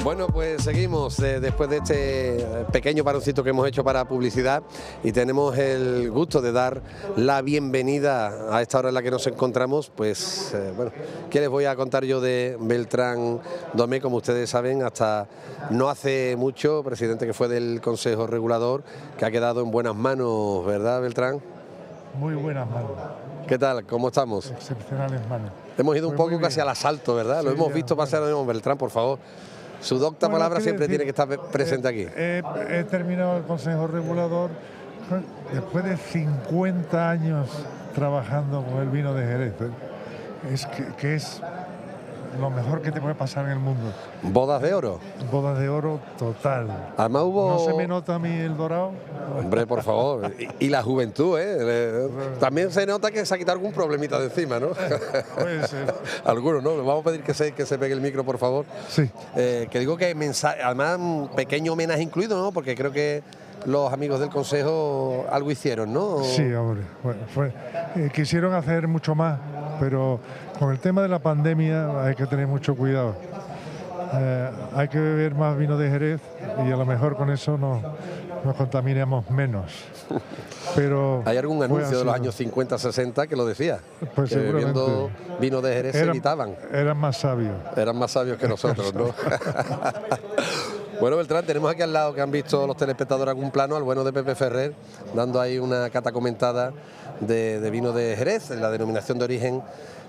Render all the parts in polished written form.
Bueno, pues seguimos después de este pequeño paroncito que hemos hecho para publicidad y tenemos el gusto de dar la bienvenida a esta hora en la que nos encontramos. Pues bueno, ¿qué les voy a contar yo de Beltrán Domé? Como ustedes saben, hasta no hace mucho, presidente que fue del Consejo Regulador, que ha quedado en buenas manos, ¿verdad, Beltrán? Muy buenas manos. ¿Qué tal? ¿Cómo estamos? Excepcionales manos. Hemos ido un poco casi al asalto, ¿verdad? Sí, lo hemos ya, visto pasar. Beltrán, por favor. Su docta palabra siempre tiene que estar presente aquí. He terminado el Consejo Regulador después de 50 años trabajando con el vino de Jerez. Que es lo mejor que te puede pasar en el mundo. Bodas de oro. Bodas de oro total. Además hubo... ¿No se me nota a mí el dorado? Hombre, por favor. Y la juventud, ¿eh? También se nota que se ha quitado algún problemita de encima, ¿no? Puede ser. Algunos, ¿no? Vamos a pedir que se pegue el micro, por favor. Sí. Que digo que además un pequeño homenaje incluido, ¿no? Porque creo que los amigos del Consejo algo hicieron, ¿no? Sí, hombre. Bueno, quisieron hacer mucho más, pero con el tema de la pandemia hay que tener mucho cuidado. Hay que beber más vino de Jerez y a lo mejor con eso nos contaminemos menos. Pero ¿hay algún anuncio de los años 50, 60 que lo decía? Pues que bebiendo vino de Jerez se evitaban. Eran más sabios. Eran más sabios que nosotros, ¿no? Bueno, Beltrán, tenemos aquí al lado, que han visto los telespectadores algún plano, al bueno de Pepe Ferrer, dando ahí una cata comentada de vino de Jerez, en la denominación de origen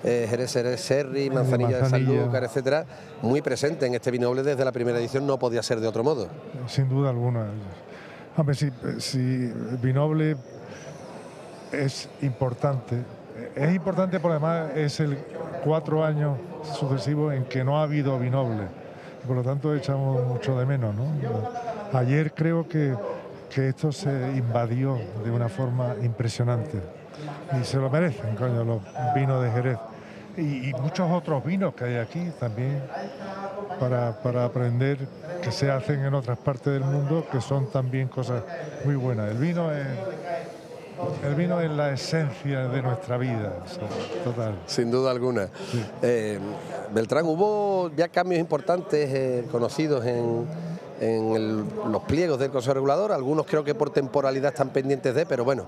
Jerez Sherry, Manzanilla de Sanlúcar, etcétera, muy presente en este vinoble desde la primera edición, no podía ser de otro modo. Sin duda alguna. Hombre, si Vinoble es importante porque además es el 4 años sucesivos en que no ha habido Vinoble. Por lo tanto echamos mucho de menos, ¿no? Ayer creo que esto se invadió de una forma impresionante y se lo merecen, coño, los vinos de Jerez y muchos otros vinos que hay aquí también para aprender, que se hacen en otras partes del mundo, que son también cosas muy buenas. El vino es la esencia de nuestra vida, total. Sin duda alguna. Sí. Beltrán, hubo ya cambios importantes conocidos en los pliegos del Consejo Regulador, algunos creo que por temporalidad están pendientes de, pero bueno,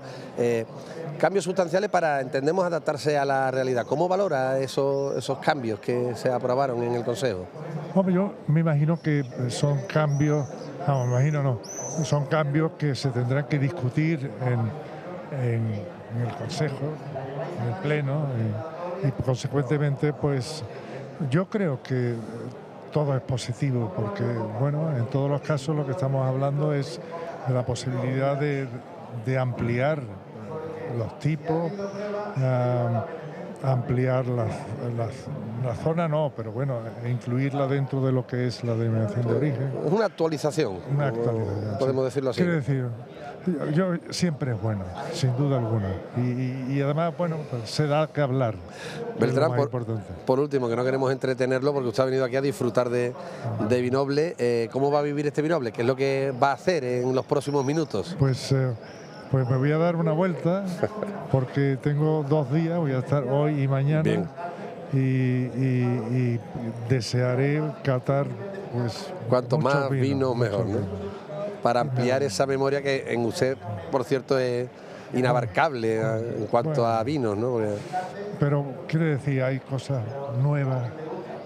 cambios sustanciales para, entendemos, adaptarse a la realidad. ¿Cómo valora esos cambios que se aprobaron en el Consejo? Hombre, yo me imagino que son cambios, son cambios que se tendrán que discutir en el Consejo, en el Pleno, y consecuentemente, pues yo creo que todo es positivo, porque bueno, en todos los casos lo que estamos hablando es de la posibilidad de ampliar los tipos, ampliar la zona no, pero bueno, incluirla dentro de lo que es la denominación de origen. Una actualización. Una actualización. Podemos decirlo así. Quiero decir, yo siempre es bueno, sin duda alguna. Y además, bueno, pues se da que hablar. Beltrán, por último, que no queremos entretenerlo porque usted ha venido aquí a disfrutar de Vinoble. ¿Cómo va a vivir este Vinoble? ¿Qué es lo que va a hacer en los próximos minutos? Pues me voy a dar una vuelta porque tengo 2 días, voy a estar hoy y mañana. Bien. Y desearé catar, pues, cuanto más vino mejor, ¿no? Para ampliar esa memoria que en usted, por cierto, es inabarcable en cuanto a vinos, ¿no? Pero quiero decir, hay cosas nuevas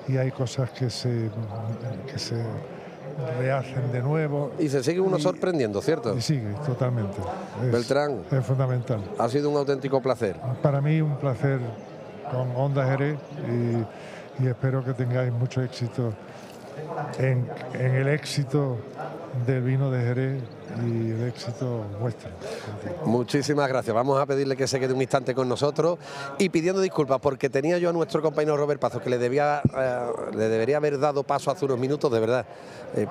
y hay cosas que se rehacen de nuevo. Y se sigue uno sorprendiendo, ¿cierto? Y sigue, totalmente. Beltrán, es fundamental. Ha sido un auténtico placer. Para mí un placer con Onda Jerez y espero que tengáis mucho éxito en el éxito del vino de Jerez y el éxito vuestro. Muchísimas gracias. Vamos a pedirle que se quede un instante con nosotros y pidiendo disculpas porque tenía yo a nuestro compañero Robert Pazos que le debería haber dado paso hace unos minutos, de verdad.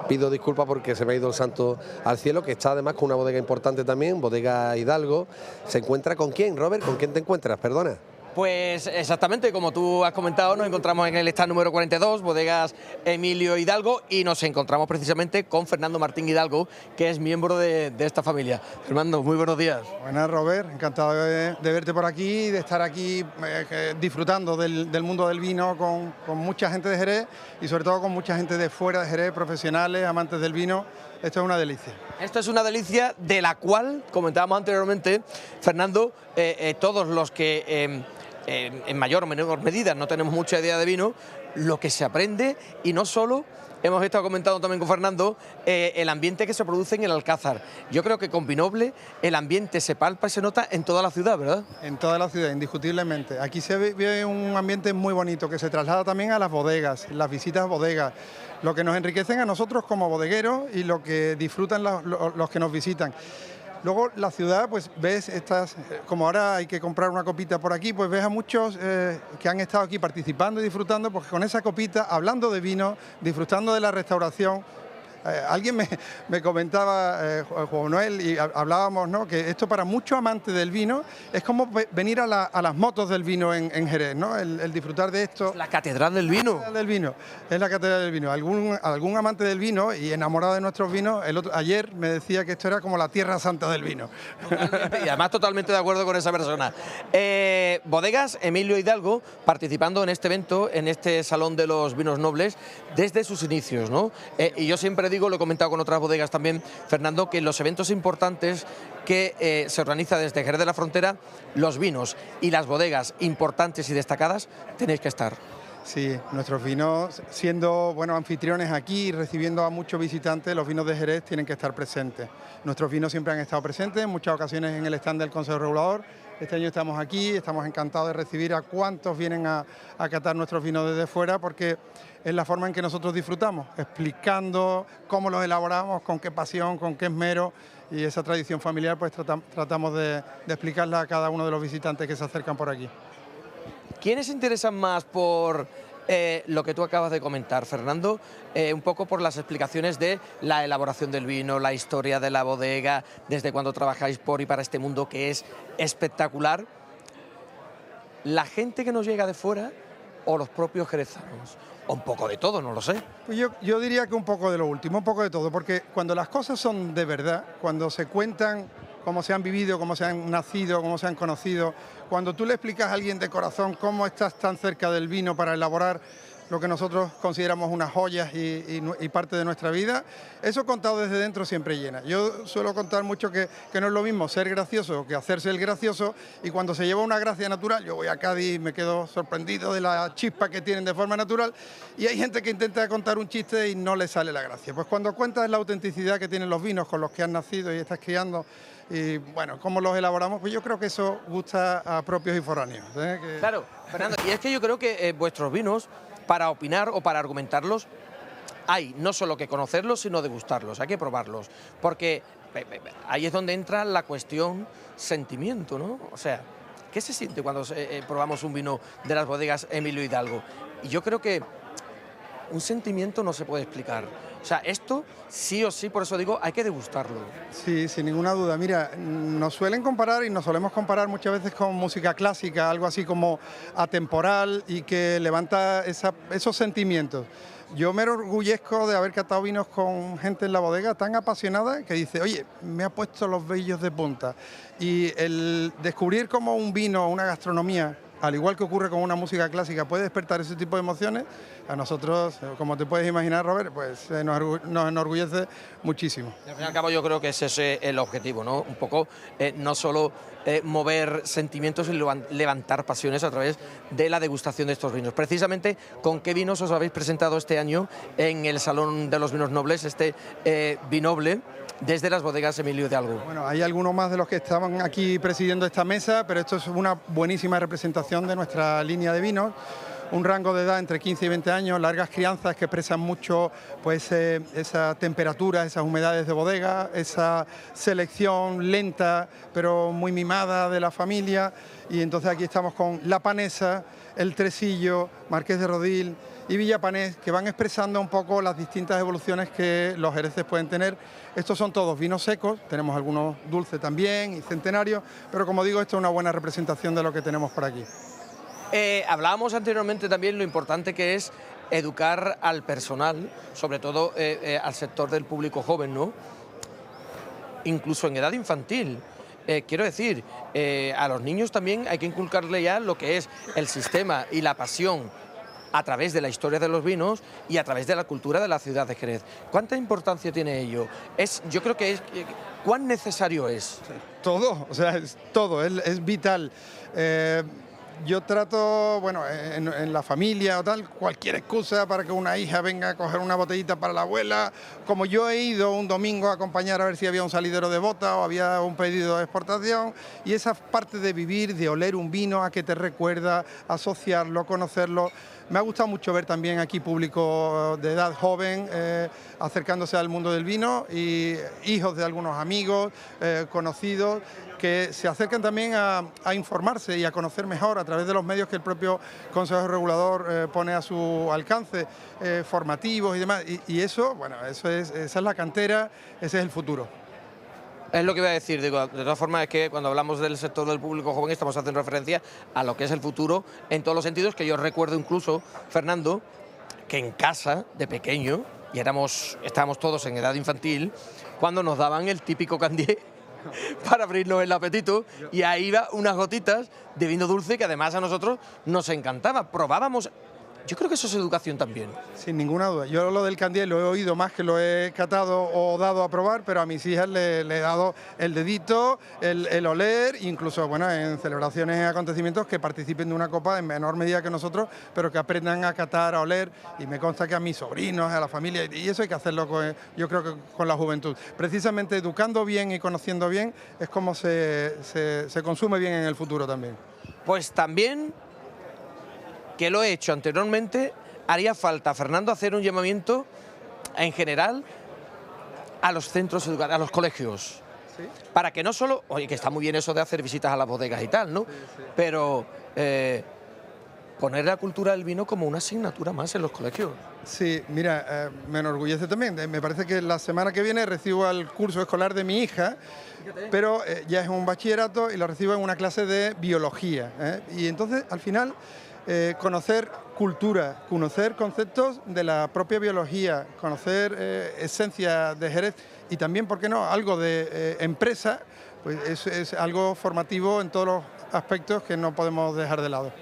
Pido disculpas porque se me ha ido el santo al cielo, que está además con una bodega importante también, Bodega Hidalgo. ¿Se encuentra con quién, Robert? ¿Con quién te encuentras? Perdona. Pues exactamente, como tú has comentado, nos encontramos en el stand número 42, Bodegas Emilio Hidalgo, y nos encontramos precisamente con Fernando Martín Hidalgo, que es miembro de esta familia. Fernando, muy buenos días. Buenas, Robert, encantado de verte por aquí, de estar aquí disfrutando del mundo del vino con mucha gente de Jerez y sobre todo con mucha gente de fuera de Jerez, profesionales, amantes del vino. Esto es una delicia. Esto es una delicia de la cual, comentábamos anteriormente, Fernando, todos los que en mayor o menor medida no tenemos mucha idea de vino, lo que se aprende, y no solo, hemos estado comentando también con Fernando, el ambiente que se produce en el Alcázar. Yo creo que con Vinoble el ambiente se palpa y se nota en toda la ciudad, ¿verdad? En toda la ciudad, indiscutiblemente. Aquí se ve un ambiente muy bonito que se traslada también a las bodegas, las visitas a bodegas, lo que nos enriquecen a nosotros como bodegueros y lo que disfrutan los que nos visitan. Luego la ciudad, pues ves estas, como ahora hay que comprar una copita por aquí, pues ves a muchos que han estado aquí participando y disfrutando, porque con esa copita, hablando de vino, disfrutando de la restauración. Alguien me comentaba, Juan Noel, y hablábamos, ¿no?, que esto para muchos amantes del vino es como venir a las motos del vino en Jerez, ¿no? El disfrutar de esto. La catedral del vino. Es la catedral del vino. Algún amante del vino y enamorado de nuestros vinos, ayer me decía que esto era como la tierra santa del vino. Totalmente, y además totalmente de acuerdo con esa persona. Bodegas Emilio Hidalgo participando en este evento, en este Salón de los Vinos Nobles, desde sus inicios, ¿no? Y yo siempre digo, lo he comentado con otras bodegas también, Fernando, que en los eventos importantes que se organiza desde Jerez de la Frontera, los vinos y las bodegas importantes y destacadas tenéis que estar. Sí, nuestros vinos, siendo anfitriones aquí, recibiendo a muchos visitantes, los vinos de Jerez tienen que estar presentes. Nuestros vinos siempre han estado presentes, en muchas ocasiones en el stand del Consejo Regulador. Este año estamos aquí, estamos encantados de recibir a cuantos vienen a catar nuestros vinos desde fuera, porque es la forma en que nosotros disfrutamos, explicando cómo los elaboramos, con qué pasión, con qué esmero, y esa tradición familiar pues tratamos de explicarla a cada uno de los visitantes que se acercan por aquí. ¿Quiénes se interesan más por lo que tú acabas de comentar, Fernando? Un poco por las explicaciones de la elaboración del vino, la historia de la bodega, desde cuando trabajáis por y para este mundo que es espectacular. ¿La gente que nos llega de fuera o los propios jerezanos? O un poco de todo, no lo sé. Pues yo diría que un poco de lo último, un poco de todo, porque cuando las cosas son de verdad, cuando se cuentan cómo se han vivido, cómo se han nacido, cómo se han conocido, cuando tú le explicas a alguien de corazón cómo estás tan cerca del vino para elaborar lo que nosotros consideramos unas joyas y parte de nuestra vida, eso contado desde dentro siempre llena. Yo suelo contar mucho que no es lo mismo ser gracioso que hacerse el gracioso, y cuando se lleva una gracia natural, yo voy a Cádiz y me quedo sorprendido de la chispa que tienen de forma natural, y hay gente que intenta contar un chiste y no le sale la gracia. Pues cuando cuentas la autenticidad que tienen los vinos con los que has nacido y estás criando, y bueno, cómo los elaboramos, pues yo creo que eso gusta a propios y foráneos. Claro, Fernando, y es que yo creo que vuestros vinos, para opinar o para argumentarlos, hay no solo que conocerlos, sino degustarlos, hay que probarlos, porque ahí es donde entra la cuestión sentimiento, ¿no? O sea, ¿qué se siente cuando probamos un vino de las bodegas Emilio Hidalgo? Y yo creo que un sentimiento no se puede explicar. O sea, esto sí o sí, por eso digo, hay que degustarlo. Sí, sin ninguna duda. Mira, nos suelen comparar y nos solemos comparar muchas veces con música clásica, algo así como atemporal y que levanta esos sentimientos. Yo me enorgullezco de haber catado vinos con gente en la bodega tan apasionada que dice, oye, me ha puesto los vellos de punta. Y el descubrir cómo un vino, una gastronomía, al igual que ocurre con una música clásica, puede despertar ese tipo de emociones, a nosotros, como te puedes imaginar, Robert, pues nos enorgullece muchísimo. Al fin y al cabo yo creo que ese es el objetivo, ¿no? Un poco, no solo mover sentimientos y levantar pasiones a través de la degustación de estos vinos. Precisamente, ¿con qué vinos os habéis presentado este año en el Salón de los Vinos Nobles, este Vinoble, desde las bodegas Emilio Hidalgo? Bueno, hay algunos más de los que estaban aquí presidiendo esta mesa, pero esto es una buenísima representación de nuestra línea de vinos. Un rango de edad entre 15 y 20 años, largas crianzas que expresan mucho pues, esa temperatura, esas humedades de bodega, esa selección lenta pero muy mimada de la familia. Y entonces aquí estamos con La Panesa, El Tresillo, Marqués de Rodil y Villapanés, que van expresando un poco las distintas evoluciones que los jereces pueden tener. Estos son todos vinos secos, tenemos algunos dulces también y centenarios, pero como digo, esto es una buena representación de lo que tenemos por aquí. Hablábamos anteriormente también lo importante que es educar al personal, sobre todo al sector del público joven, ¿no? Incluso en edad infantil. Quiero decir, a los niños también hay que inculcarle ya lo que es el sistema y la pasión a través de la historia de los vinos y a través de la cultura de la ciudad de Jerez. ¿Cuánta importancia tiene ello? Yo creo que es... ¿Cuán necesario es? Todo, o sea, es todo, es vital. Yo trato, bueno, en la familia o tal, cualquier excusa para que una hija venga a coger una botellita para la abuela. Como yo he ido un domingo a acompañar a ver si había un salidero de bota o había un pedido de exportación, y esa parte de vivir, de oler un vino, a que te recuerda, asociarlo, conocerlo. Me ha gustado mucho ver también aquí público de edad joven acercándose al mundo del vino, y hijos de algunos amigos, conocidos, que se acercan también a informarse y a conocer mejor a través de los medios que el propio Consejo Regulador pone a su alcance, formativos y demás. Y eso, bueno, esa es la cantera, ese es el futuro. Es lo que iba a decir, digo, de todas formas es que cuando hablamos del sector del público joven estamos haciendo referencia a lo que es el futuro en todos los sentidos, que yo recuerdo incluso, Fernando, que en casa, de pequeño, y estábamos todos en edad infantil, cuando nos daban el típico candié para abrirnos el apetito, y ahí iba unas gotitas de vino dulce que además a nosotros nos encantaba, probábamos. Yo creo que eso es educación también. Sin ninguna duda. Yo lo del candié lo he oído más que lo he catado o dado a probar, pero a mis hijas le he dado el dedito, el oler, incluso bueno, en celebraciones y acontecimientos que participen de una copa en menor medida que nosotros, pero que aprendan a catar, a oler, y me consta que a mis sobrinos, a la familia, y eso hay que hacerlo yo creo que con la juventud. Precisamente educando bien y conociendo bien es como se consume bien en el futuro también. Pues también, que lo he hecho anteriormente, haría falta, Fernando, hacer un llamamiento en general a los centros educativos, a los colegios. ¿Sí? Para que no solo, oye, que está muy bien eso de hacer visitas a las bodegas y tal, ¿no? Sí, sí. Pero poner la cultura del vino como una asignatura más en los colegios. Sí, mira, me enorgullece también. Me parece que la semana que viene recibo el curso escolar de mi hija, pero ya es un bachillerato y lo recibo en una clase de biología. Y entonces, al final, conocer cultura, conocer conceptos de la propia biología, conocer esencia de Jerez y también, ¿por qué no?, algo de empresa, pues es algo formativo en todos los aspectos que no podemos dejar de lado.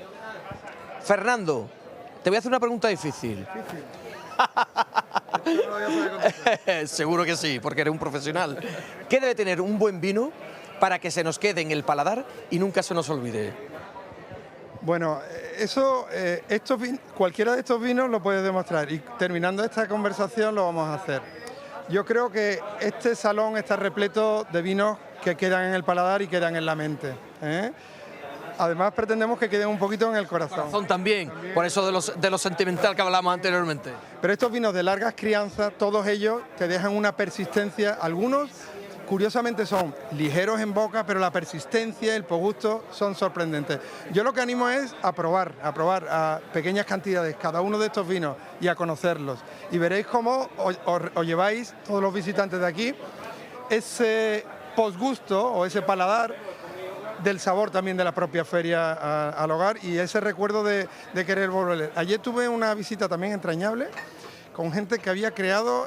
Fernando, te voy a hacer una pregunta difícil. Seguro que sí, porque eres un profesional. ¿Qué debe tener un buen vino para que se nos quede en el paladar y nunca se nos olvide? Bueno, eso, cualquiera de estos vinos lo puede demostrar, y terminando esta conversación lo vamos a hacer. Yo creo que este salón está repleto de vinos que quedan en el paladar y quedan en la mente, ¿eh? Además pretendemos que queden un poquito en el corazón. También, por eso de lo sentimental que hablamos anteriormente. Pero estos vinos de largas crianzas, todos ellos te dejan una persistencia, algunos curiosamente son ligeros en boca, pero la persistencia, el pogusto son sorprendentes. Yo lo que animo es a probar a pequeñas cantidades cada uno de estos vinos y a conocerlos. Y veréis cómo os lleváis, todos los visitantes de aquí, ese posgusto o ese paladar del sabor también de la propia feria al hogar, y ese recuerdo de querer volver. Ayer tuve una visita también entrañable con gente que había creado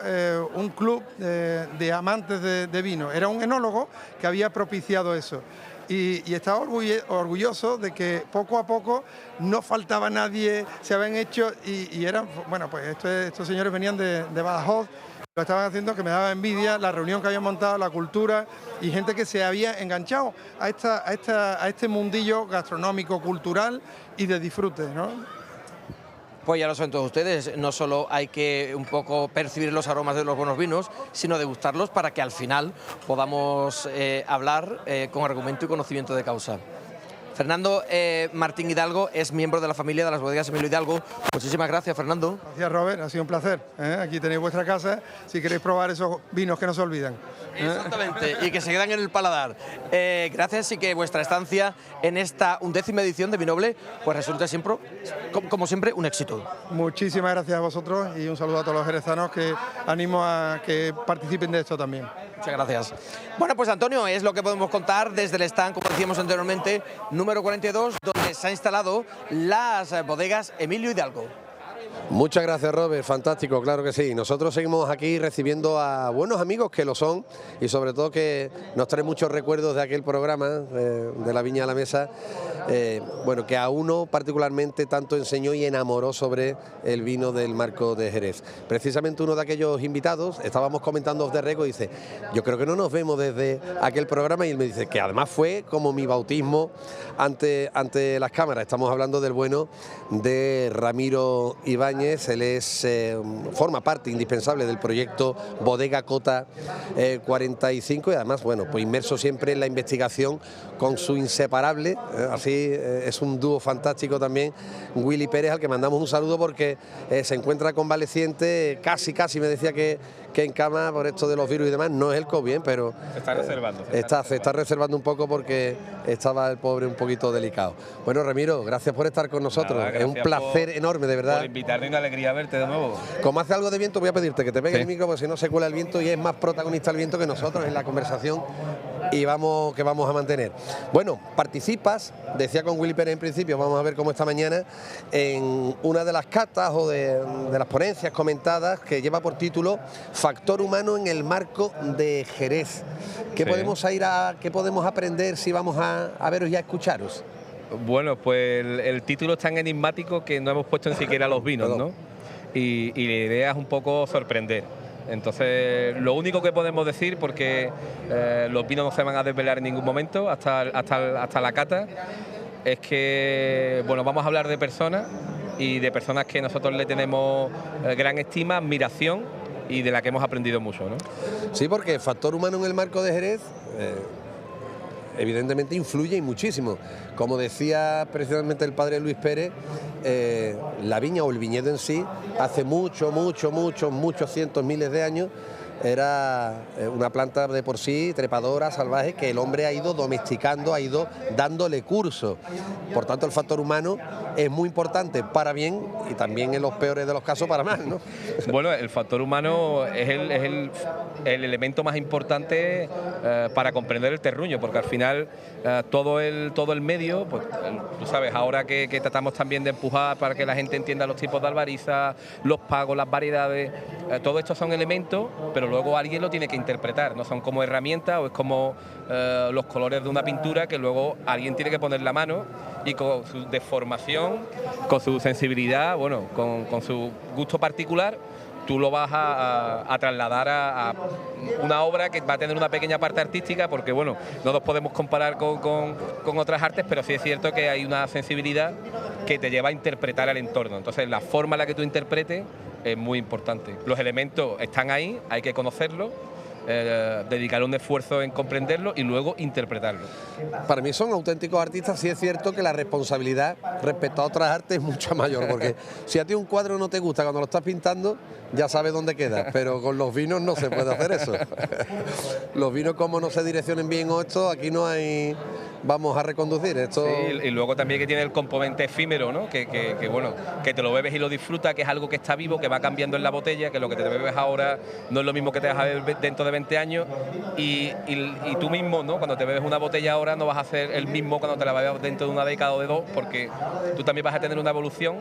un club de amantes de vino. Era un enólogo que había propiciado eso. Y estaba orgulloso de que poco a poco no faltaba nadie, se habían hecho, y eran, bueno, pues estos señores venían de Badajoz, lo estaban haciendo, que me daba envidia la reunión que habían montado, la cultura, y gente que se había enganchado a este mundillo gastronómico, cultural y de disfrute, ¿no? Pues ya lo saben todos ustedes, no solo hay que un poco percibir los aromas de los buenos vinos, sino degustarlos para que al final podamos hablar con argumento y conocimiento de causa. Fernando Martín Hidalgo es miembro de la familia de las bodegas Emilio Hidalgo. Muchísimas gracias, Fernando. Gracias, Robert, ha sido un placer. Aquí tenéis vuestra casa, si queréis probar esos vinos que no se olvidan. Exactamente, y que se quedan en el paladar. Gracias, y que vuestra estancia en esta 11ª edición de Vinoble pues resulte siempre, como siempre, un éxito. Muchísimas gracias a vosotros y un saludo a todos los jerezanos, que animo a que participen de esto también. Muchas gracias. Bueno, pues Antonio, es lo que podemos contar desde el stand, como decíamos anteriormente, número 42, donde se han instalado las bodegas Emilio Hidalgo. Muchas gracias, Robert, fantástico, claro que sí. Nosotros seguimos aquí recibiendo a buenos amigos que lo son y sobre todo que nos traen muchos recuerdos de aquel programa de la Viña a la Mesa, bueno, que a uno particularmente tanto enseñó y enamoró sobre el vino del Marco de Jerez. Precisamente uno de aquellos invitados, estábamos comentando off the record, y dice, yo creo que no nos vemos desde aquel programa, y él me dice que además fue como mi bautismo ante las cámaras. Estamos hablando del bueno de Ramiro Ibáñez. Él forma parte indispensable del proyecto Bodega Cota 45 y además, bueno, pues inmerso siempre en la investigación con su inseparable, es un dúo fantástico también, Willy Pérez, al que mandamos un saludo porque se encuentra convaleciente, casi me decía que en cama por esto de los virus y demás, no es el COVID, pero se está reservando. Se está reservando un poco porque estaba el pobre un poquito delicado. Bueno, Ramiro, gracias por estar con nosotros. Nada, es un placer enorme, de verdad. Por invitarme, una alegría verte de nuevo. Como hace algo de viento, voy a pedirte que te pegue el micro, porque si no se cuela el viento y es más protagonista el viento que nosotros en la conversación y vamos a mantener. Bueno, participas, decía con Willy Pérez en principio, vamos a ver cómo esta mañana, en una de las catas o de las ponencias comentadas que lleva por título Factor humano en el marco de Jerez. ¿Qué podemos aprender si vamos a veros y a escucharos? Bueno, pues el título es tan enigmático que no hemos puesto ni siquiera los vinos, ¿no? Y la idea es un poco sorprender. Entonces, lo único que podemos decir, porque los vinos no se van a desvelar en ningún momento hasta la cata, es que, bueno, vamos a hablar de personas y de personas que nosotros le tenemos gran estima, admiración y de la que hemos aprendido mucho, ¿no? Sí, porque el factor humano en el marco de Jerez evidentemente influye y muchísimo. Como decía precisamente el padre Luis Pérez, la viña o el viñedo en sí, hace muchos cientos, miles de años, era una planta de por sí trepadora, salvaje, que el hombre ha ido domesticando, ha ido dándole curso. Por tanto, el factor humano es muy importante para bien y también en los peores de los casos para mal, ¿no? Bueno, el factor humano es el elemento más importante para comprender el terruño, porque al final todo el medio, pues tú sabes, ahora que tratamos también de empujar para que la gente entienda los tipos de albariza, los pagos, las variedades, todo esto son elementos, pero luego alguien lo tiene que interpretar, no son como herramientas o es como los colores de una pintura que luego alguien tiene que poner la mano y con su deformación, con su sensibilidad, bueno, con su gusto particular, tú lo vas a trasladar a una obra que va a tener una pequeña parte artística, porque bueno, no nos podemos comparar con otras artes, pero sí es cierto que hay una sensibilidad que te lleva a interpretar el entorno. Entonces, la forma en la que tú interpretes es muy importante. Los elementos están ahí, hay que conocerlos, dedicar un esfuerzo en comprenderlo y luego interpretarlo. Para mí son auténticos artistas. Sí es cierto que la responsabilidad respecto a otras artes es mucho mayor, porque si a ti un cuadro no te gusta cuando lo estás pintando, ya sabes dónde queda, pero con los vinos no se puede hacer eso. Los vinos, como no se direccionen bien o esto, aquí no hay, vamos a reconducir esto. Sí, y luego también que tiene el componente efímero, ¿no? Que bueno, que te lo bebes y lo disfrutas, que es algo que está vivo, que va cambiando en la botella, que lo que te bebes ahora no es lo mismo que te vas a beber dentro de 20 años y tú mismo, ¿no? Cuando te bebes una botella ahora no vas a ser el mismo cuando te la bebas dentro de una década o de dos, porque tú también vas a tener una evolución,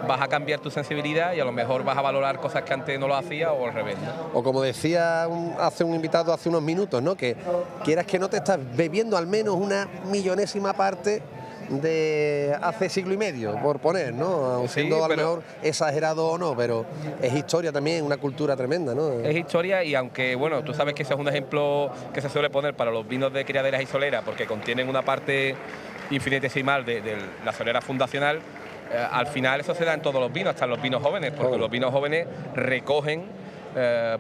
vas a cambiar tu sensibilidad y a lo mejor vas a valorar cosas que antes no lo hacías o al revés, ¿no? O como decía hace un invitado hace unos minutos, ¿no? Que quieras que no te estás bebiendo al menos una millonésima parte de hace siglo y medio, por poner, ¿no? Sí, siendo a lo mejor exagerado o no, pero es historia también, una cultura tremenda, ¿no? Es historia, y aunque, bueno, tú sabes que ese es un ejemplo que se suele poner para los vinos de criaderas y soleras, porque contienen una parte infinitesimal de la solera fundacional, al final eso se da en todos los vinos, hasta en los vinos jóvenes, porque los vinos jóvenes recogen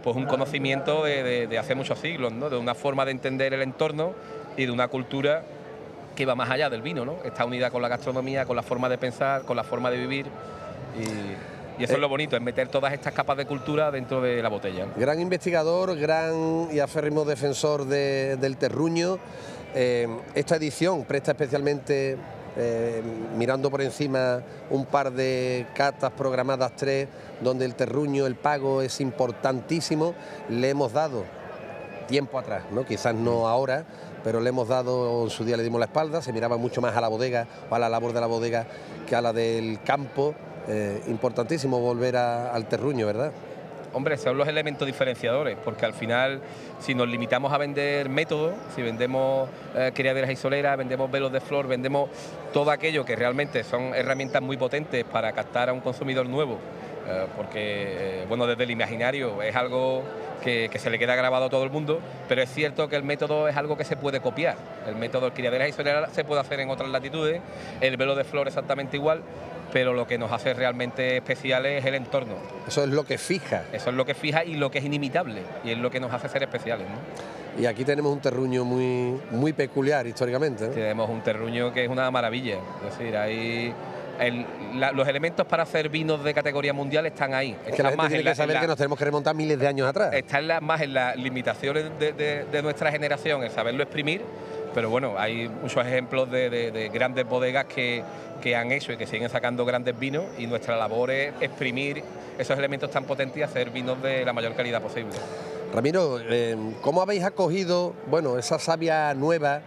pues un conocimiento de hace muchos siglos, ¿no? De una forma de entender el entorno y de una cultura que va más allá del vino, ¿no? Está unida con la gastronomía, con la forma de pensar, con la forma de vivir, y eso es lo bonito, es meter todas estas capas de cultura dentro de la botella, ¿no? Gran investigador, gran y aférrimo defensor del terruño. Esta edición presta especialmente, mirando por encima, un par de catas programadas, 3, donde el terruño, el pago es importantísimo. Le hemos dado tiempo atrás, ¿no? Quizás no ahora, pero le hemos dado, en su día le dimos la espalda, se miraba mucho más a la bodega o a la labor de la bodega que a la del campo. Importantísimo volver al terruño, ¿verdad? Hombre, son los elementos diferenciadores, porque al final, si nos limitamos a vender métodos, si vendemos criaderas y soleras, vendemos velos de flor, vendemos todo aquello que realmente son herramientas muy potentes para captar a un consumidor nuevo, porque, bueno, desde el imaginario es algo que se le queda grabado a todo el mundo, pero es cierto que el método es algo que se puede copiar. El método de criaderas y soleras se puede hacer en otras latitudes, el velo de flor exactamente igual, pero lo que nos hace realmente especiales es el entorno. Eso es lo que fija. Eso es lo que fija y lo que es inimitable, y es lo que nos hace ser especiales, ¿no? Y aquí tenemos un terruño muy peculiar históricamente, ¿no? Tenemos un terruño que es una maravilla, es decir, hay... los elementos para hacer vinos de categoría mundial están ahí. Es que la gente tiene que saber que nos tenemos que remontar miles de años atrás. Están más en las limitaciones de nuestra generación, el saberlo exprimir, pero bueno, hay muchos ejemplos de grandes bodegas que han hecho y que siguen sacando grandes vinos, y nuestra labor es exprimir esos elementos tan potentes y hacer vinos de la mayor calidad posible. Ramiro, ¿cómo habéis acogido, bueno, esa savia nueva,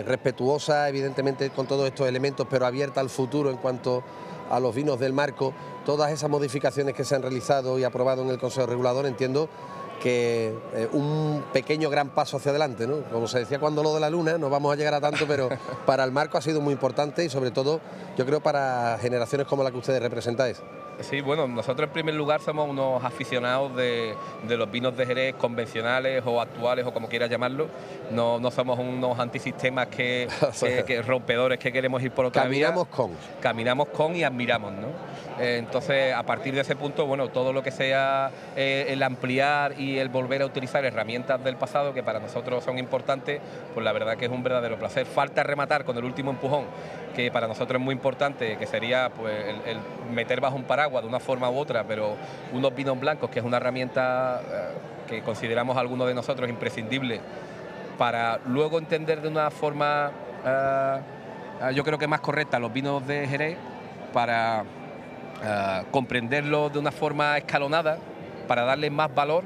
respetuosa evidentemente con todos estos elementos, pero abierta al futuro en cuanto a los vinos del marco, todas esas modificaciones que se han realizado y aprobado en el Consejo Regulador? Entiendo que un pequeño gran paso hacia adelante, ¿no? Como se decía cuando lo de la luna, no vamos a llegar a tanto, pero para el marco ha sido muy importante, y sobre todo yo creo para generaciones como la que ustedes representáis. Sí, bueno, nosotros en primer lugar somos unos aficionados de los vinos de Jerez convencionales o actuales, o como quieras llamarlo. No somos unos antisistemas que rompedores que queremos ir por otra vía. Caminamos con y admiramos, ¿no? Entonces, a partir de ese punto, bueno, todo lo que sea el ampliar y el volver a utilizar herramientas del pasado, que para nosotros son importantes, pues la verdad que es un verdadero placer. Falta rematar con el último empujón, que para nosotros es muy importante, que sería pues el meter bajo un paraguas de una forma u otra, pero unos vinos blancos, que es una herramienta que consideramos algunos de nosotros imprescindible para luego entender de una forma, yo creo que más correcta, los vinos de Jerez, para comprenderlos de una forma escalonada, para darles más valor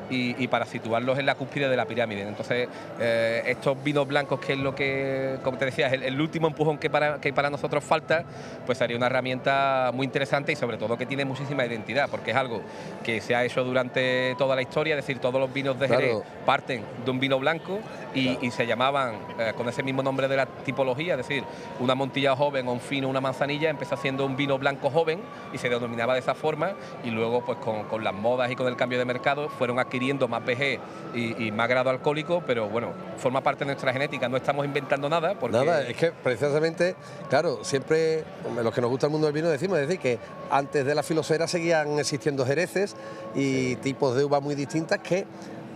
y para situarlos en la cúspide de la pirámide. Entonces, estos vinos blancos, que es lo que, como te decía, es el último empujón que para nosotros falta, pues sería una herramienta muy interesante, y sobre todo que tiene muchísima identidad, porque es algo que se ha hecho durante toda la historia. Es decir, todos los vinos de Jerez parten de un vino blanco y se llamaban con ese mismo nombre de la tipología, es decir, una Montilla joven o un fino, una manzanilla, empezó siendo un vino blanco joven y se denominaba de esa forma, y luego pues con las modas y con el cambio de mercado fueron adquiriendo más vejez y más grado alcohólico, pero bueno, forma parte de nuestra genética, no estamos inventando nada. Porque... Nada, es que precisamente, claro, siempre los que nos gusta el mundo del vino decimos, es decir, que antes de la filosera seguían existiendo jereces y tipos de uva muy distintas, que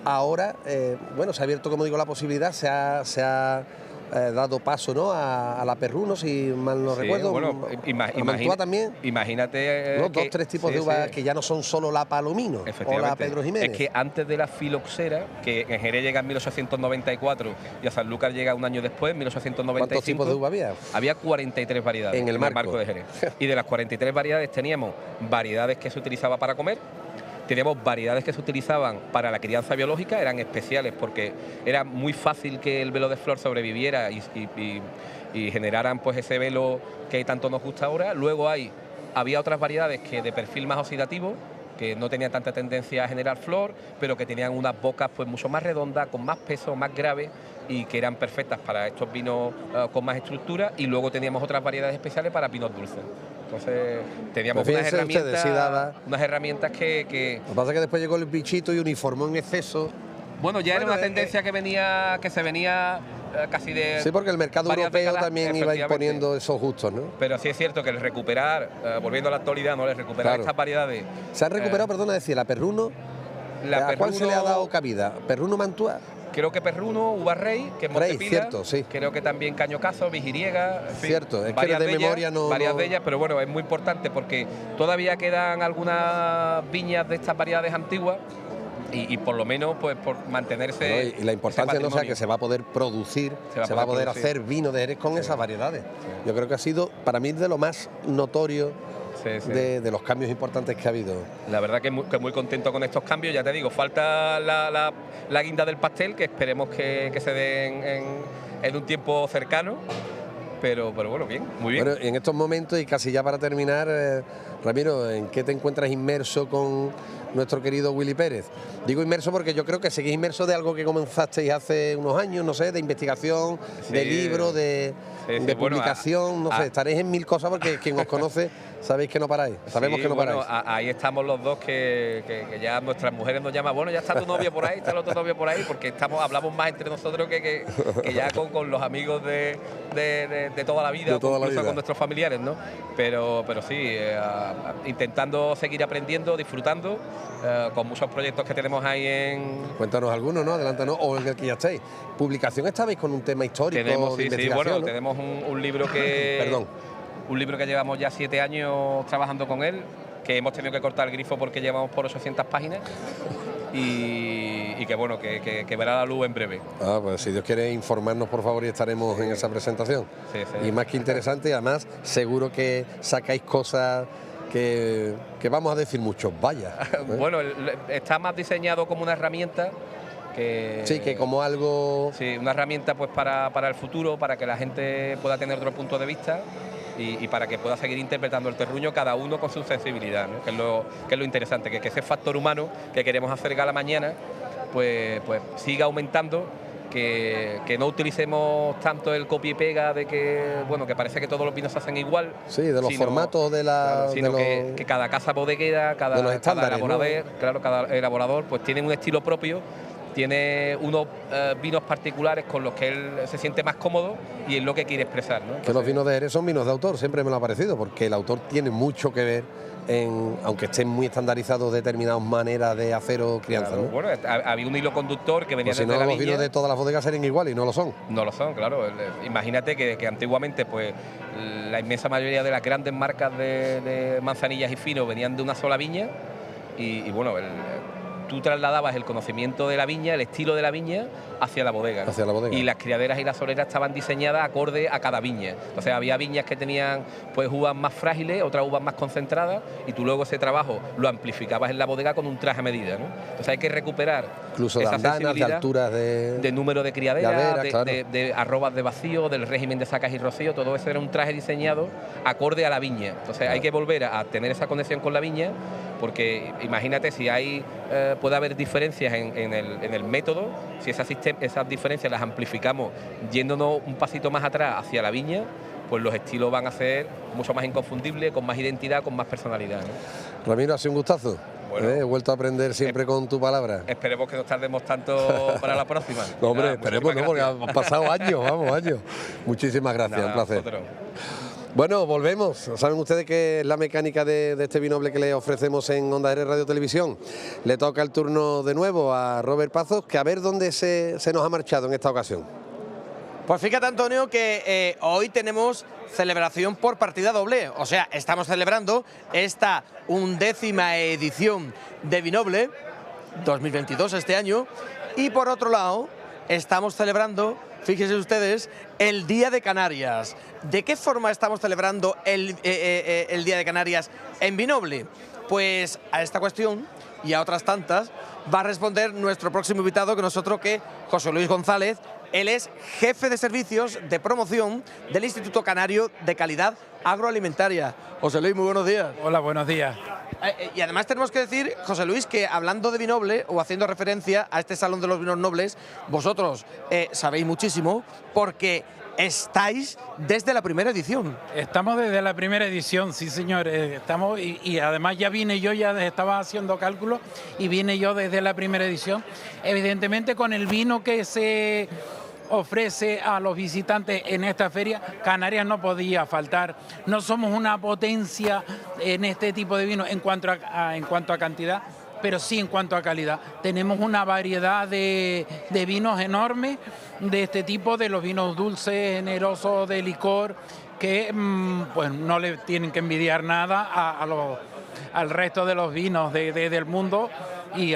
ahora, bueno, se ha abierto, como digo, la posibilidad, se ha dado paso, ¿no?, a la Perruno, si mal no recuerdo. Bueno, Mantua también. Imagínate, ¿no? Dos, tres tipos de uvas que ya no son solo la Palomino o la Pedro Jiménez. Es que antes de la filoxera, que en Jerez llega en 1894 y a Sanlúcar llega un año después, en 1895. ¿Cuántos tipos de uva había? Había 43 variedades en el marco de Jerez. Y de las 43 variedades teníamos variedades que se utilizaba para comer. Teníamos variedades que se utilizaban para la crianza biológica, eran especiales porque era muy fácil que el velo de flor sobreviviera y generaran pues ese velo que tanto nos gusta ahora. Luego había otras variedades que de perfil más oxidativo, que no tenían tanta tendencia a generar flor, pero que tenían unas bocas pues mucho más redondas, con más peso, más grave, y que eran perfectas para estos vinos con más estructura. Y luego teníamos otras variedades especiales para vinos dulces. Entonces teníamos unas herramientas que... Lo que pasa es que después llegó el bichito y uniformó en exceso. Bueno, ya era una tendencia que se venía casi de... Sí, porque el mercado europeo también iba imponiendo esos gustos, ¿no? Pero sí es cierto que el recuperar, volviendo a la actualidad, ¿no?, el recuperar estas variedades... Se han recuperado, perdona decir, la Perruno. ¿A cuál se le ha dado cabida? ¿Perruno Mantua? Creo que Perruno, Uva Rey, que es Montepila, cierto, sí. Creo que también Cañocazo, Vigiriega, en fin, cierto, es que de memoria no... Varias de ellas, pero bueno, es muy importante porque todavía quedan algunas viñas de estas variedades antiguas y por lo menos pues por mantenerse... Y la importancia, no sea que se va a poder producir, se va a poder hacer vino de Jerez con esas variedades. Yo creo que ha sido, para mí, de lo más notorio de los cambios importantes que ha habido. La verdad que muy contento con estos cambios, ya te digo, falta la guinda del pastel, que esperemos que se den en un tiempo cercano. Pero bueno, bien, muy bien. Bueno, en estos momentos, y casi ya para terminar, Ramiro, ¿en qué te encuentras inmerso con nuestro querido Willy Pérez? Digo inmerso porque yo creo que seguís inmerso de algo que comenzasteis hace unos años, no sé, de investigación, de libro, de publicación, no sé, estaréis en mil cosas porque quien os conoce sabéis que no paráis, sabemos que no paráis. Ahí estamos los dos que ya nuestras mujeres nos llaman, bueno, ya está tu novio por ahí, está el otro novio por ahí, porque hablamos más entre nosotros que ya con los amigos de toda la vida, incluso con nuestros familiares, ¿no? Pero sí, intentando seguir aprendiendo, disfrutando, con muchos proyectos que tenemos ahí en... Cuéntanos algunos, ¿no? Adelántanos, o en el que ya estáis. ¿Publicación estabais con un tema histórico? Tenemos, de investigación, bueno, ¿no? tenemos un libro que... Perdón. Un libro que llevamos ya 7 años trabajando con él, que hemos tenido que cortar el grifo porque llevamos por 800 páginas y que bueno, que verá la luz en breve. Pues si Dios quiere informarnos, por favor, y estaremos en esa presentación. Sí. Y más que interesante, además, seguro que sacáis cosas que vamos a decir muchos, vaya. Bueno, está más diseñado como una herramienta que... Sí, que como algo... Sí, una herramienta pues para el futuro, para que la gente pueda tener otro punto de vista y para que pueda seguir interpretando el terruño cada uno con su sensibilidad, ¿no? que es lo interesante, que ese factor humano que queremos hacer gala mañana pues siga aumentando, que no utilicemos tanto el copia y pega de que parece que todos los vinos se hacen igual. Sí, de los formatos de la... Sino que cada casa bodeguera, cada elaborador, ¿no? Claro, cada elaborador pues tiene un estilo propio, tiene unos vinos particulares con los que él se siente más cómodo y es lo que quiere expresar, ¿no? Entonces, que los vinos de Jerez son vinos de autor, siempre me lo ha parecido, porque el autor tiene mucho que ver aunque estén muy estandarizados determinadas maneras de hacer o crianza, claro, ¿no? Bueno, había un hilo conductor que venía pues desde la viña. Los vinos de todas las bodegas serían iguales y no lo son. No lo son, claro. Imagínate que antiguamente pues la inmensa mayoría de las grandes marcas de manzanillas y finos venían de una sola viña y bueno, tú trasladabas el conocimiento de la viña, el estilo de la viña, hacia la bodega, ¿no? Hacia la bodega. Y las criaderas y las soleras estaban diseñadas acorde a cada viña. Entonces había viñas que tenían pues uvas más frágiles, otras uvas más concentradas, y tú luego ese trabajo lo amplificabas en la bodega con un traje a medida, ¿no? Entonces hay que recuperar incluso esa de andanas, de sensibilidad, alturas de número de criaderas, claro. de arrobas de vacío, del régimen de sacas y rocío. Todo eso era un traje diseñado acorde a la viña. Entonces hay que volver a tener esa conexión con la viña, porque imagínate si puede haber diferencias en el método, si esas diferencias las amplificamos yéndonos un pasito más atrás hacia la viña, pues los estilos van a ser mucho más inconfundibles, con más identidad, con más personalidad, ¿no? Ramiro, ha sido un gustazo. Bueno, He vuelto a aprender siempre con tu palabra. Esperemos que no tardemos tanto para la próxima. No, hombre, esperemos, no, porque han pasado años, años. Muchísimas gracias, un placer. Nosotros. Bueno, volvemos. Saben ustedes que es la mecánica de este vinoble que le ofrecemos en Onda Jerez Radio Televisión. Le toca el turno de nuevo a Robert Pazos, que a ver dónde se nos ha marchado en esta ocasión. Pues fíjate, Antonio, que hoy tenemos celebración por partida doble. O sea, estamos celebrando esta 11ª edición de Vinoble 2022 este año. Y por otro lado, estamos celebrando, fíjense ustedes, el Día de Canarias. ¿De qué forma estamos celebrando el Día de Canarias en Vinoble? Pues a esta cuestión y a otras tantas va a responder nuestro próximo invitado, que nosotros, que José Luis González. Él es jefe de servicios de promoción del Instituto Canario de Calidad Agroalimentaria. José Luis, muy buenos días. Hola, buenos días. Y además tenemos que decir, José Luis, que hablando de Vinoble o haciendo referencia a este Salón de los Vinos Nobles, vosotros sabéis muchísimo porque estáis desde la primera edición. Estamos desde la primera edición, sí señor. Estamos y además ya estaba haciendo cálculos y vine yo desde la primera edición. Evidentemente con el vino que se ofrece a los visitantes en esta feria, Canarias no podía faltar. No somos una potencia en este tipo de vino en cuanto a cantidad, pero sí en cuanto a calidad. Tenemos una variedad de vinos enormes de este tipo, de los vinos dulces, generosos, de licor, que pues no le tienen que envidiar nada al resto de los vinos del mundo. Y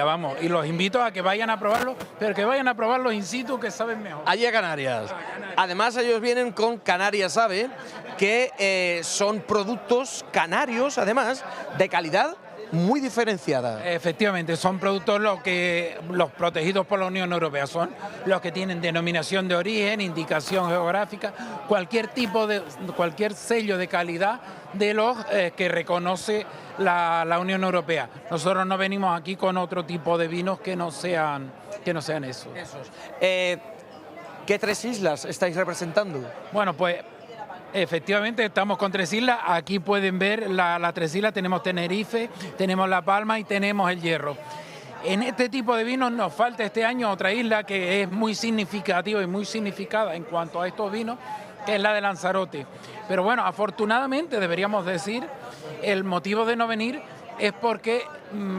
los invito a que vayan a probarlos, pero que vayan a probarlos in situ, que saben mejor. Allí a Canarias. Además, ellos vienen con Canarias Ave, que son productos canarios, además, de calidad muy diferenciada. Efectivamente, son productos los protegidos por la Unión Europea, son los que tienen denominación de origen, indicación geográfica, cualquier sello de calidad de los que reconoce la Unión Europea. Nosotros no venimos aquí con otro tipo de vinos que no sean esos. ¿Qué 3 islas estáis representando? Bueno, pues efectivamente estamos con 3 islas. Aquí pueden ver las 3 islas. Tenemos Tenerife, tenemos La Palma y tenemos El Hierro. En este tipo de vinos nos falta este año otra isla que es muy significativa y muy significada en cuanto a estos vinos, que es la de Lanzarote. Pero bueno, afortunadamente deberíamos decir, el motivo de no venir es porque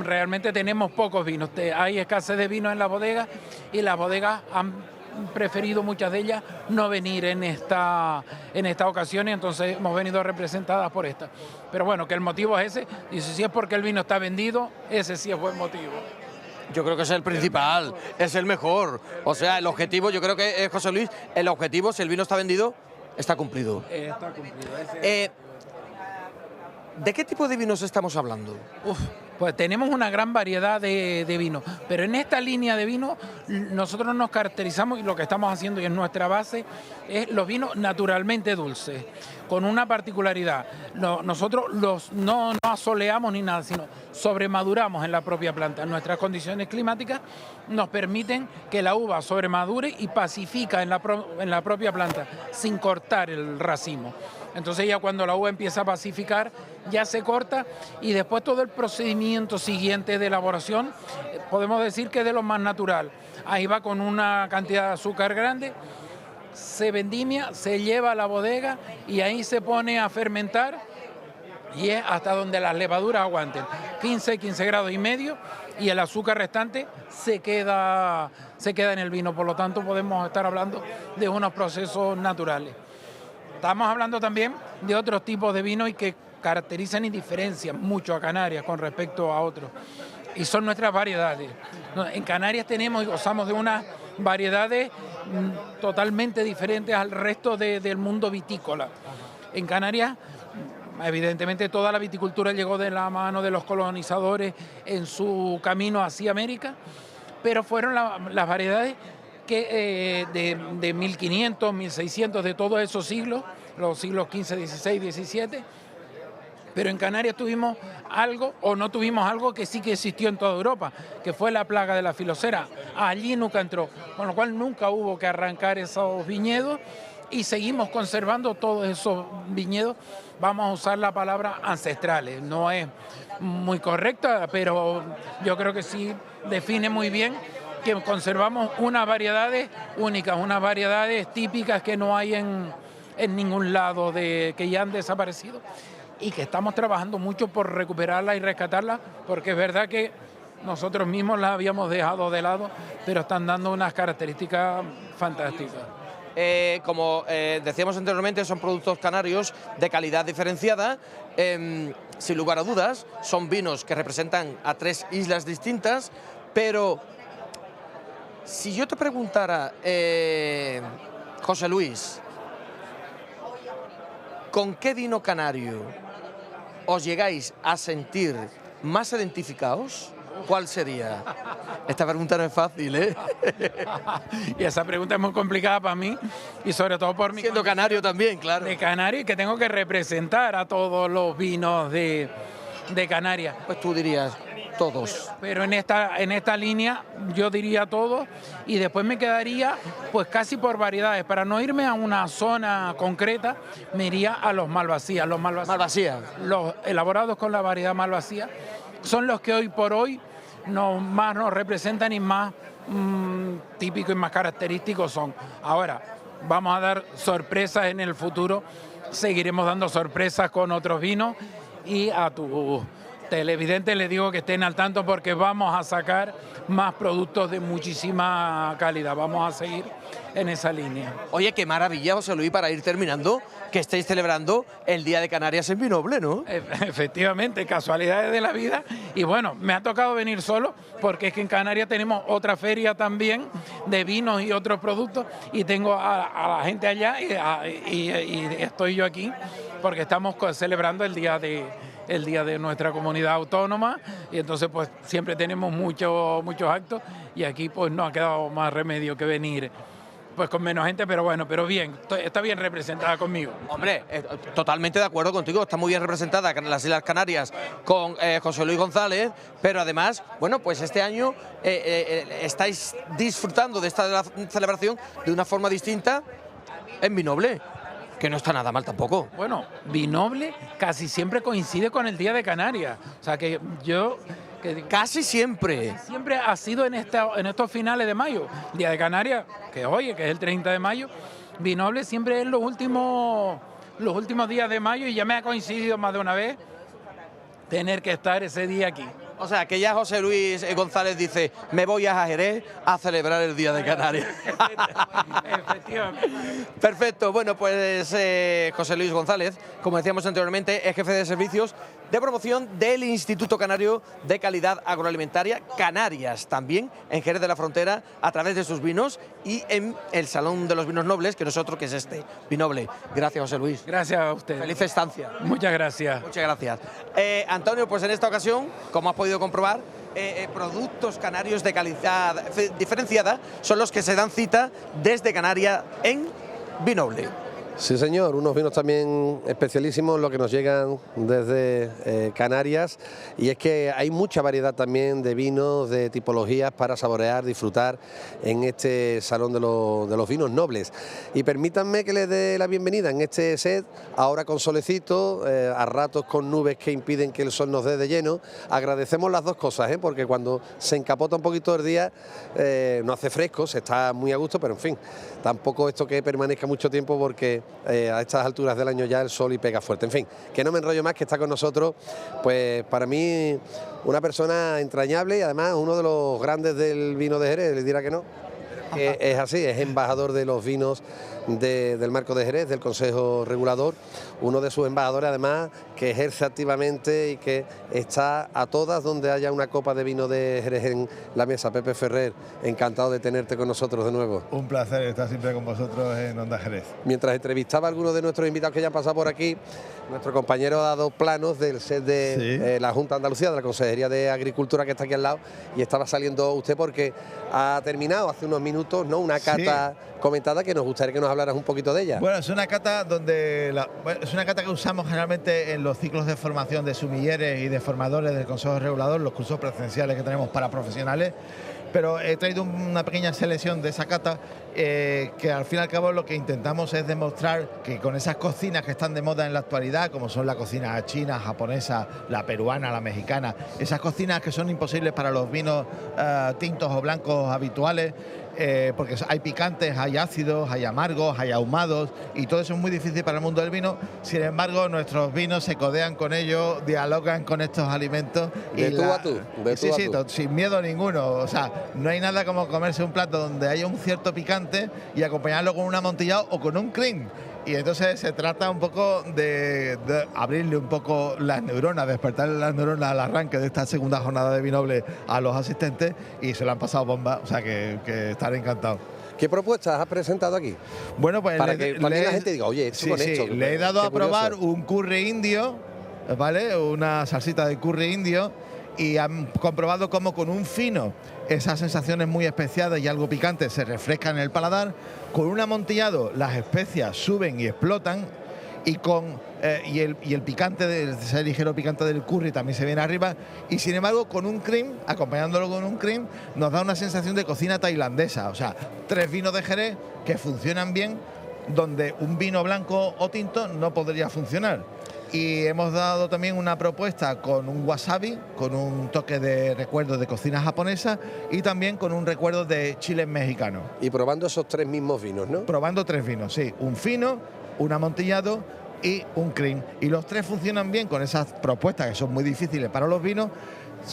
realmente tenemos pocos vinos. Hay escasez de vinos en las bodegas y las bodegas han preferido, muchas de ellas, no venir en esta ocasión, y entonces hemos venido representadas por esta. Pero bueno, que el motivo es ese, y si es porque el vino está vendido, ese sí es buen motivo. Yo creo que es el principal, es el mejor. O sea, el objetivo, yo creo que, José Luis, el objetivo, si el vino está vendido, está cumplido. Está cumplido. ¿De qué tipo de vinos estamos hablando? Pues tenemos una gran variedad de vinos, pero en esta línea de vinos nosotros nos caracterizamos, y lo que estamos haciendo y es nuestra base, es los vinos naturalmente dulces, con una particularidad. Nosotros no asoleamos ni nada, sino sobremaduramos en la propia planta. Nuestras condiciones climáticas nos permiten que la uva sobremadure y pacifica en la propia planta, sin cortar el racimo. Entonces ya cuando la uva empieza a pacificar, ya se corta, y después todo el procedimiento siguiente de elaboración, podemos decir que es de lo más natural. Ahí va con una cantidad de azúcar grande, se vendimia, se lleva a la bodega y ahí se pone a fermentar, y es hasta donde las levaduras aguanten, 15 grados y medio, y el azúcar restante se queda en el vino. Por lo tanto, podemos estar hablando de unos procesos naturales. Estamos hablando también de otros tipos de vinos y que caracterizan y diferencian mucho a Canarias con respecto a otros, y son nuestras variedades. En Canarias tenemos y gozamos de unas variedades totalmente diferentes al resto del mundo vitícola. En Canarias, evidentemente, toda la viticultura llegó de la mano de los colonizadores en su camino hacia América, pero fueron las variedades que de 1500, 1600, de todos esos siglos, los siglos XV, XVI, XVII, pero en Canarias tuvimos algo, o no tuvimos algo que sí que existió en toda Europa, que fue la plaga de la filocera. Allí nunca entró, con lo cual nunca hubo que arrancar esos viñedos, y seguimos conservando todos esos viñedos. Vamos a usar la palabra ancestrales, no es muy correcta, pero yo creo que sí define muy bien que conservamos unas variedades únicas, unas variedades típicas que no hay en ningún lado, que ya han desaparecido, y que estamos trabajando mucho por recuperarlas y rescatarlas, porque es verdad que nosotros mismos las habíamos dejado de lado, pero están dando unas características fantásticas. Como decíamos anteriormente, son productos canarios de calidad diferenciada. Sin lugar a dudas, son vinos que representan a 3 islas distintas, pero si yo te preguntara, José Luis, ¿con qué vino canario os llegáis a sentir más identificados? ¿Cuál sería? Esta pregunta no es fácil, ¿eh? Y esa pregunta es muy complicada para mí, y sobre todo por mí. Siendo canario también, claro. De Canarias, y que tengo que representar a todos los vinos de Canarias. Pues tú dirías todos. Pero en esta línea yo diría todos, y después me quedaría pues casi por variedades. Para no irme a una zona concreta, me iría a los Malvasía. Malvasía. Los elaborados con la variedad Malvasía son los que hoy por hoy más nos representan y más típicos y más característicos son. Ahora, vamos a dar sorpresas en el futuro, seguiremos dando sorpresas con otros vinos, y a tu televidentes les digo que estén al tanto porque vamos a sacar más productos de muchísima calidad. Vamos a seguir en esa línea. Oye, qué maravilla, José Luis, para ir terminando, que estéis celebrando el Día de Canarias en Vinoble, ¿no? Efectivamente, casualidades de la vida. Y bueno, me ha tocado venir solo porque es que en Canarias tenemos otra feria también de vinos y otros productos y tengo a la gente allá y estoy yo aquí porque estamos celebrando el día de nuestra comunidad autónoma y entonces pues siempre tenemos muchos actos y aquí pues no ha quedado más remedio que venir pues con menos gente, pero bueno, pero bien, está bien representada conmigo. Hombre, totalmente de acuerdo contigo, está muy bien representada las Islas Canarias con José Luis González, pero además, bueno, pues este año estáis disfrutando de esta celebración de una forma distinta en Vinoble, que no está nada mal tampoco. Bueno, Vinoble casi siempre coincide con el Día de Canarias, o sea que yo... Casi siempre. Siempre ha sido en estos finales de mayo. Día de Canarias, que hoy, que es el 30 de mayo. Vinoble siempre es los últimos días de mayo y ya me ha coincidido más de una vez tener que estar ese día aquí. O sea, que ya José Luis González dice, me voy a Jerez a celebrar el Día de Canarias. Efectivamente. Perfecto. Bueno, pues José Luis González, como decíamos anteriormente, es jefe de servicios de promoción del Instituto Canario de Calidad Agroalimentaria Canarias, también en Jerez de la Frontera, a través de sus vinos y en el Salón de los Vinos Nobles, que no es otro que es este, Vinoble. Gracias, José Luis. Gracias a usted. Feliz estancia. Muchas gracias. Muchas gracias. Antonio, pues en esta ocasión, como has podido comprobar, productos canarios de calidad diferenciada son los que se dan cita desde Canarias en Vinoble. Sí, señor, unos vinos también especialísimos, los que nos llegan desde Canarias, y es que hay mucha variedad también de vinos, de tipologías para saborear, disfrutar en este Salón de los Vinos Nobles. Y permítanme que les dé la bienvenida en este set, ahora con solecito, a ratos con nubes que impiden que el sol nos dé de lleno. Agradecemos las dos cosas, porque cuando se encapota un poquito el día, no hace fresco, se está muy a gusto, pero en fin, tampoco esto que permanezca mucho tiempo porque a estas alturas del año ya el sol y pega fuerte. En fin, que no me enrollo más, que está con nosotros, pues para mí una persona entrañable y además uno de los grandes del vino de Jerez, les dirá que no. Es así, es embajador de los vinos del Marco de Jerez, del Consejo Regulador, uno de sus embajadores además que ejerce activamente y que está a todas donde haya una copa de vino de Jerez en la mesa. Pepe Ferrer, encantado de tenerte con nosotros de nuevo. Un placer estar siempre con vosotros en Onda Jerez. Mientras entrevistaba a algunos de nuestros invitados que ya han pasado por aquí, nuestro compañero ha dado planos del set de la Junta de Andalucía, de la Consejería de Agricultura que está aquí al lado, y estaba saliendo usted porque ha terminado hace unos minutos, ¿no?, una cata comentada que nos gustaría que nos hablaras un poquito de ella. Bueno, es una cata es una cata que usamos generalmente en los ciclos de formación de sumilleres y de formadores del Consejo Regulador, los cursos presenciales que tenemos para profesionales. Pero he traído una pequeña selección de esa cata que al fin y al cabo lo que intentamos es demostrar que con esas cocinas que están de moda en la actualidad, como son la cocina china, japonesa, la peruana, la mexicana, esas cocinas que son imposibles para los vinos tintos o blancos habituales, porque hay picantes, hay ácidos, hay amargos, hay ahumados y todo eso es muy difícil para el mundo del vino. Sin embargo, nuestros vinos se codean con ellos, dialogan con estos alimentos. De tú a tú. Sin miedo ninguno. O sea, no hay nada como comerse un plato donde haya un cierto picante y acompañarlo con un amontillado o con un cream. Y entonces se trata un poco de abrirle un poco las neuronas, despertarle las neuronas al arranque de esta segunda jornada de Vinoble a los asistentes, y se lo han pasado bomba, o sea que estaré encantado. ¿Qué propuestas has presentado aquí? Bueno, pues para que la gente diga, oye, esto le he dado a probar un curry indio, ¿vale? Una salsita de curry indio, y han comprobado cómo con un fino esas sensaciones muy especiadas y algo picantes se refrescan en el paladar. Con un amontillado las especias suben y explotan, y el picante, ese ligero picante del curry también se viene arriba, y sin embargo con un cream, acompañándolo con un cream, nos da una sensación de cocina tailandesa. O sea, 3 vinos de Jerez que funcionan bien donde un vino blanco o tinto no podría funcionar. Y hemos dado también una propuesta con un wasabi, con un toque de recuerdo de cocina japonesa, y también con un recuerdo de chiles mexicanos. Y probando esos 3 mismos vinos, ¿no? Probando 3 vinos, sí. Un fino, un amontillado y un cream. Y los tres funcionan bien con esas propuestas que son muy difíciles para los vinos,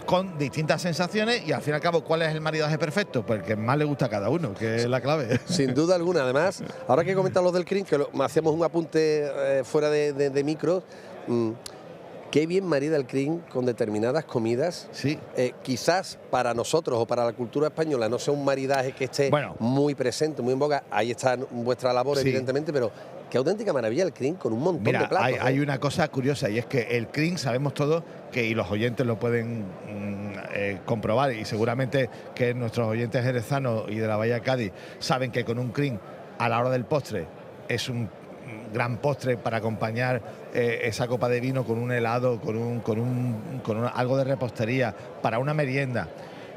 con distintas sensaciones, y al fin y al cabo, ¿cuál es el maridaje perfecto? Pues el que más le gusta a cada uno, que es la clave. Sin duda alguna. Además, ahora que comentan los del cream, que hacíamos un apunte fuera de micros, qué bien marida el cream con determinadas comidas. Sí. Quizás para nosotros o para la cultura española no sea un maridaje que esté muy presente, muy en boga. Ahí está vuestra labor, evidentemente, pero qué auténtica maravilla el cream con un montón de platos. Hay una cosa curiosa, y es que el cream, sabemos todos que, y los oyentes lo pueden comprobar, y seguramente que nuestros oyentes jerezanos y de la Bahía de Cádiz saben que con un cream a la hora del postre es un gran postre para acompañar esa copa de vino con un helado, con algo de repostería, para una merienda.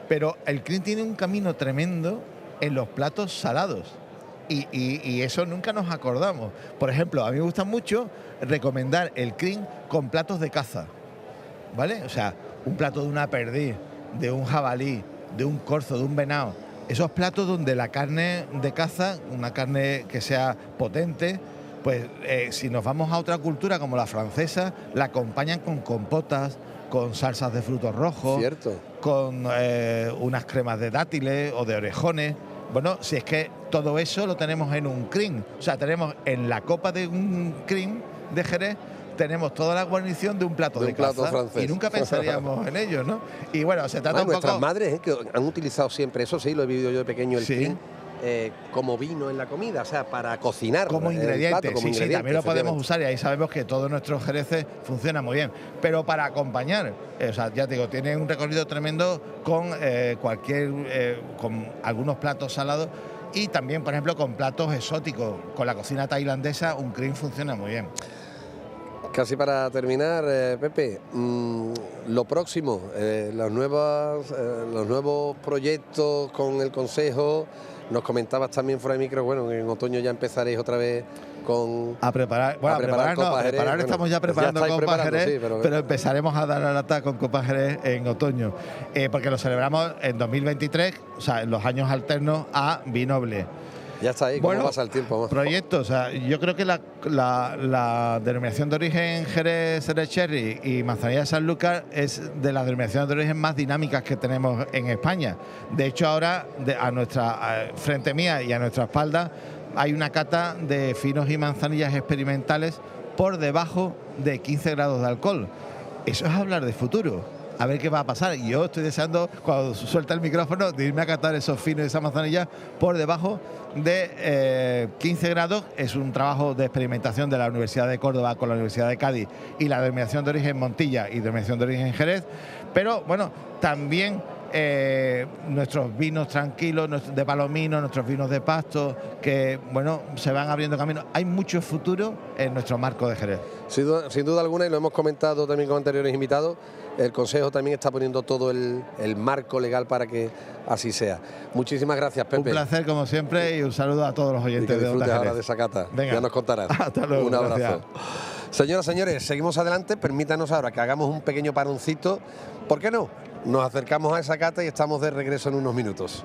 Pero el cream tiene un camino tremendo en los platos salados. Y eso nunca nos acordamos. Por ejemplo, a mí me gusta mucho recomendar el cream con platos de caza, ¿vale? O sea, un plato de una perdiz, de un jabalí, de un corzo, de un venado. Esos platos donde la carne de caza, una carne que sea potente, pues si nos vamos a otra cultura como la francesa, la acompañan con compotas, con salsas de frutos rojos, con unas cremas de dátiles o de orejones. Bueno, si es que todo eso lo tenemos en un cream. O sea, tenemos en la copa de un cream de Jerez, tenemos toda la guarnición de un plato de caza, francés. Y nunca pensaríamos en ello, ¿no? Y bueno, se trata un poco... Nuestras madres que han utilizado siempre, eso sí, lo he vivido yo de pequeño, el cream, como vino en la comida, o sea, para cocinar. Como ingrediente, sí, también lo podemos usar, y ahí sabemos que todos nuestros jereces funcionan muy bien. Pero para acompañar, o sea, ya te digo, tiene un recorrido tremendo con con algunos platos salados, y también, por ejemplo, con platos exóticos. Con la cocina tailandesa, un cream funciona muy bien. Casi para terminar, Pepe, lo próximo, los nuevos proyectos con el Consejo. Nos comentabas también fuera de micro, bueno, que en otoño ya empezaréis otra vez a preparar. Bueno, a preparar estamos ya preparando Copa Jerez, sí, pero empezaremos a dar la lata con Copa Jerez en otoño, porque lo celebramos en 2023, o sea, en los años alternos a Vinoble. Ya está ahí, ¿cómo pasa el tiempo? Proyectos, o sea, yo creo que la denominación de origen Jerez Cherry y Manzanilla de Sanlúcar es de las denominaciones de origen más dinámicas que tenemos en España. De hecho, ahora, frente mía y a nuestra espalda, hay una cata de finos y manzanillas experimentales por debajo de 15 grados de alcohol. Eso es hablar de futuro. A ver qué va a pasar. Y yo estoy deseando, cuando suelta el micrófono, de irme a catar esos finos y esas manzanillas por debajo de 15 grados. Es un trabajo de experimentación de la Universidad de Córdoba con la Universidad de Cádiz y la denominación de origen Montilla y denominación de origen Jerez. Pero bueno, también nuestros vinos tranquilos, de palomino, nuestros vinos de pasto, que bueno, se van abriendo camino. Hay mucho futuro en nuestro marco de Jerez. Sin duda alguna, y lo hemos comentado también con anteriores invitados, el Consejo también está poniendo todo el marco legal para que así sea. Muchísimas gracias, Pepe. Un placer, como siempre, y un saludo a todos los oyentes. Y que disfrutes ahora de esa cata. Venga. Ya nos contarás. Hasta luego. Un abrazo. Gracias. Señoras, señores, seguimos adelante. Permítanos ahora que hagamos un pequeño paroncito. ¿Por qué no? Nos acercamos a esa cata y estamos de regreso en unos minutos.